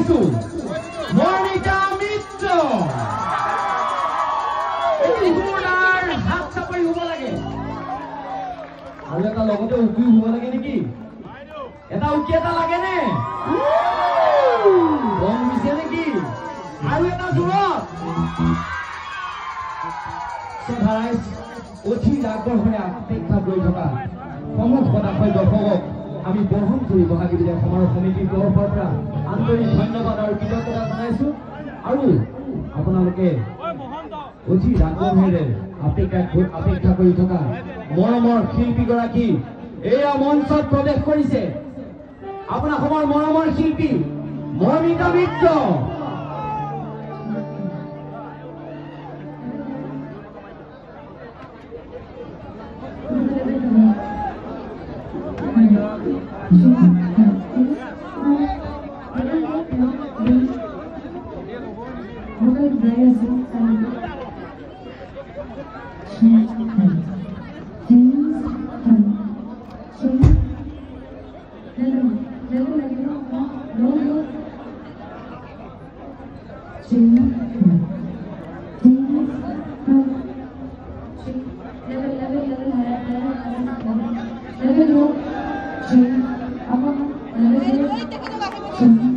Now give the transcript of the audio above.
জনাইছো মৰ্মিকা মিত্ৰ জোৰদাৰ হাত চাপৰি হ'ব লাগে আৰু এটা লগতে উকি হ'ব লাগে নেকি এটা উকি এটা লাগে নে বম মিছে নেকি আৰু এটা জোৰত সভাৰাইজ অধিক আগ্ৰহেৰে অপেক্ষা কৰি থকা সমগ্ৰ পদাৰ্থ দৰ্শকক আমি বহন কৰি বহাগী বিদায় সমাৰোহ সমিতিৰ তৰফৰ পৰা আন্তৰিক ধন্যবাদ আৰু কৃতজ্ঞতা জনাইছো আৰু আপোনালোকে অধিক আগ্ৰহেৰে অপেক্ষা কৰি থকা মৰমৰ শিল্পীগৰাকী এয়া মঞ্চত প্ৰৱেশ কৰিছে আপোনাৰ সমৰ মৰমৰ শিল্পী মৰ্মিকা মিত্ৰ Level 2, 3,